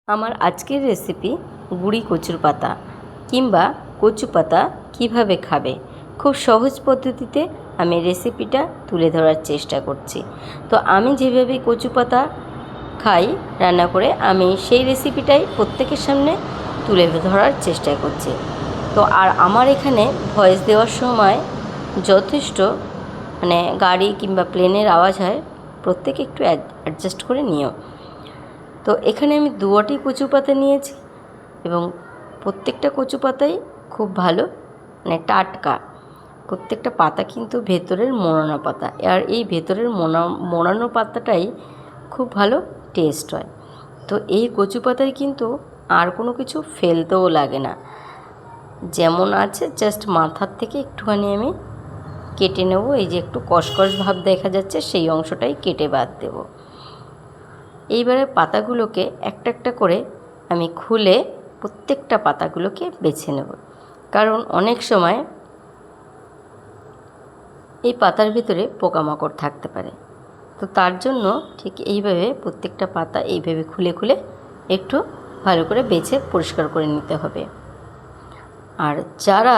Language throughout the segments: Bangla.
আমার আজকের রেসিপি গুঁড়ি কচুর পাতা কিংবা কচু পাতা কীভাবে খাবে, খুব সহজ পদ্ধতিতে আমি রেসিপিটা তুলে ধরার চেষ্টা করছি। তো আমি যেভাবে কচু পাতা খাই রান্না করে, আমি সেই রেসিপিটাই প্রত্যেকের সামনে তুলে ধরার চেষ্টা করছি। তো আর আমার এখানে ভয়েস দেওয়ার সময় যথেষ্ট গাড়ি কিংবা প্লেনের আওয়াজ হয়, প্রত্যেকে একটু অ্যাডজাস্ট করে নিও। তো এখানে আমি দুটি কচু পাতা নিয়েছি এবং প্রত্যেকটা কচু পাতাই খুব ভালো, টাটকা। প্রত্যেকটা পাতা কিন্তু ভেতরের মোড়ানো পাতা, আর এই ভেতরের মোড়ানো পাতাটাই খুব ভালো টেস্ট হয়। তো এই কচু পাতায় কিন্তু আর কোনো কিছু ফেলতেও লাগে না, যেমন আছে জাস্ট মাথার থেকে একটুখানি আমি কেটে নেব। এই যে একটু কষকষ ভাব দেখা যাচ্ছে, সেই অংশটাই কেটে বাদ দেব। এইবারে পাতাগুলোকে একটা একটা করে আমি খুলে প্রত্যেকটা পাতাগুলোকে বেছে নেব, কারণ অনেক সময় এই পাতার ভিতরে পোকামাকড় থাকতে পারে। তো তার জন্য ঠিক এইভাবে প্রত্যেকটা পাতা এইভাবে খুলে খুলে একটু ভালো করে বেছে পরিষ্কার করে নিতে হবে। আর যারা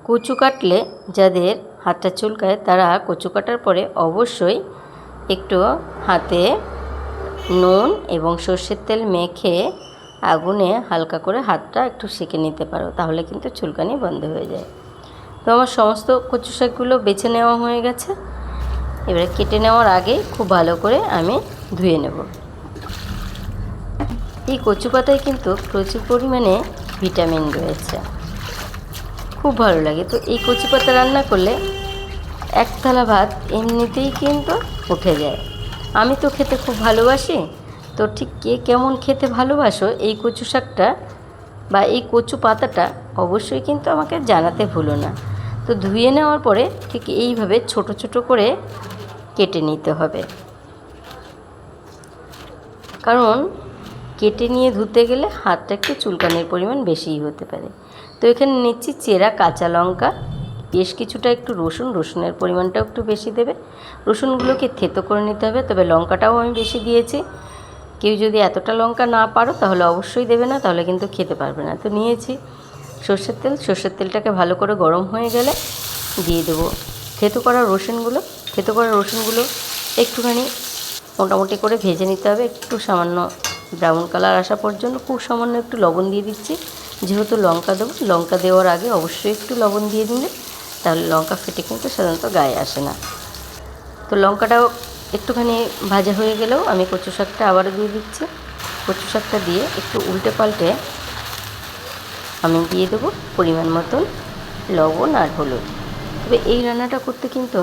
কচু কাটলে যাদের হাতটা চুলকায়, তারা কচু কাটার পরে অবশ্যই একটু হাতে নুন এবং সর্ষের তেল মেখে আগুনে হালকা করে হাতটা একটু সেঁকে নিতে পারো, তাহলে কিন্তু চুলকানি বন্ধ হয়ে যায়। তো আমার সমস্ত কচু শাকগুলো বেছে নেওয়া হয়ে গেছে। এবারে কেটে নেওয়ার আগে খুব ভালো করে আমি ধুয়ে নেব। এই কচু পাতায় কিন্তু প্রচুর পরিমাণে ভিটামিন রয়েছে, খুব ভালো লাগে। তো এই কচু পাতা রান্না করলে এক থালা ভাত এমনিতেই কিন্তু উঠে যায়। আমি তো খেতে খুব ভালোবাসি। তো ঠিক কে কেমন খেতে ভালোবাসো এই কচু শাকটা বা এই কচু পাতাটা, অবশ্যই কিন্তু আমাকে জানাতে ভুলো না। তো ধুয়ে নেওয়ার পরে ঠিক এইভাবে ছোট ছোট করে কেটে নিতে হবে, কারণ কেটে নিয়ে ধুতে গেলে হাতটা একটু চুলকানির পরিমাণ বেশিই হতে পারে। তো এখানে নিচ্ছি চেরা কাঁচা লঙ্কা, বেশ কিছুটা একটু রসুনের পরিমাণটাও একটু বেশি দেবে। রসুনগুলোকে থেতো করে নিতে হবে, তবে লঙ্কাটাও আমি বেশি দিয়েছি। কেউ যদি এতটা লঙ্কা না পারো তাহলে অবশ্যই দেবে না, তাহলে কিন্তু খেতে পারবে না। তো নিয়েছি সর্ষের তেলটাকে ভালো করে গরম হয়ে গেলে দিয়ে দেবো থেতো করা রসুনগুলো একটুখানি মোটামুটি করে ভেজে নিতে হবে, একটু সামান্য ব্রাউন কালার আসা পর্যন্ত। খুব সামান্য একটু লবণ দিয়ে দিচ্ছি, যেহেতু লঙ্কা দেবো। লঙ্কা দেওয়ার আগে অবশ্যই একটু লবণ দিয়ে দিলে, তাহলে লঙ্কা ফেটে কিন্তু সাধারণত গায়ে আসে না। তো লঙ্কাটাও একটুখানি ভাজা হয়ে গেলেও আমি কচু শাকটা আবারও দিয়ে দিচ্ছি। কচু শাকটা দিয়ে একটু উল্টে পাল্টে আমি দিয়ে দেবো পরিমাণ মতন লবণ আর হলুদ। তবে এই রান্নাটা করতে কিন্তু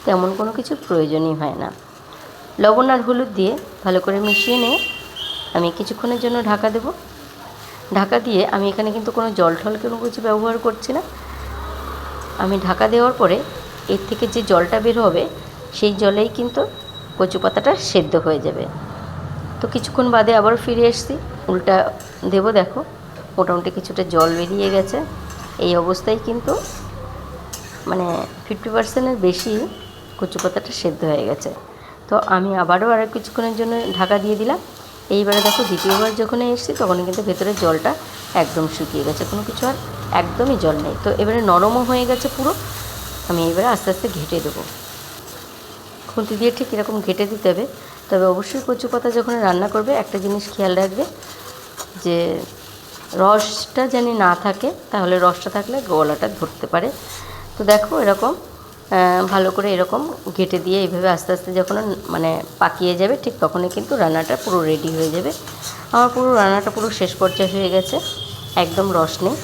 তেমন কোনো কিছুর প্রয়োজনই হয় না। লবণ আর হলুদ দিয়ে ভালো করে মিশিয়ে নিয়ে আমি কিছুক্ষণের জন্য ঢাকা দেব। ঢাকা দিয়ে আমি এখানে কিন্তু কোনো জল কোনো কিছু ব্যবহার করছি না। আমি ঢাকা দেওয়ার পরে এর থেকে যে জলটা বের হবে, সেই জলেই কিন্তু কচু পাতাটা সেদ্ধ হয়ে যাবে। তো কিছুক্ষণ বাদে আবার ফিরে এসেছি, উল্টা দেব। দেখো মোটামুটি কিছুটা জল বেরিয়ে গেছে। এই অবস্থায় কিন্তু 50%-এর বেশি কচু পাতাটা সেদ্ধ হয়ে গেছে। তো আমি আবারও কিছুক্ষণের জন্য ঢাকা দিয়ে দিলাম। এইবারে দেখো দ্বিতীয়বার যখন এসেছি, তখন কিন্তু ভেতরের জলটা একদম শুকিয়ে গেছে, কোনো কিছু আর একদমই জল নেই। তো এবারে নরমও হয়ে গেছে পুরো। আমি এবারে আস্তে আস্তে ঘেঁটে দেবো, খুন্তি দিয়ে ঠিক এরকম ঘেঁটে দিতে হবে। তবে অবশ্যই কচু পাতা যখন রান্না করবে একটা জিনিস খেয়াল রাখবে, যে রসটা যেন না থাকে, তাহলে রসটা থাকলে গলাটা ধরতে পারে। তো দেখো এরকম ভালো করে এরকম ঘেঁটে দিয়ে এইভাবে আস্তে আস্তে যখন পাকিয়ে যাবে, ঠিক তখনই কিন্তু রান্নাটা পুরো রেডি হয়ে যাবে। আমার পুরো রান্নাটা পুরো শেষ পর্যায়ে হয়ে গেছে, একদম রস নেই।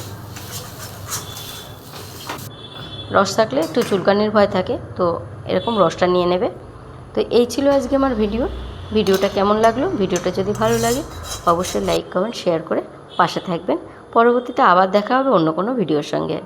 রস থাকলে একটু চুলকানির ভয় থাকে, তো এরকম রসটা নিয়ে নেবে। তো এই ছিল আজকে আমার ভিডিওটা কেমন লাগলো? ভিডিওটা যদি ভালো লাগে অবশ্যই লাইক কমেন্ট শেয়ার করে পাশে থাকবেন। পরবর্তীতে আবার দেখা হবে অন্য কোনো ভিডিওর সঙ্গে।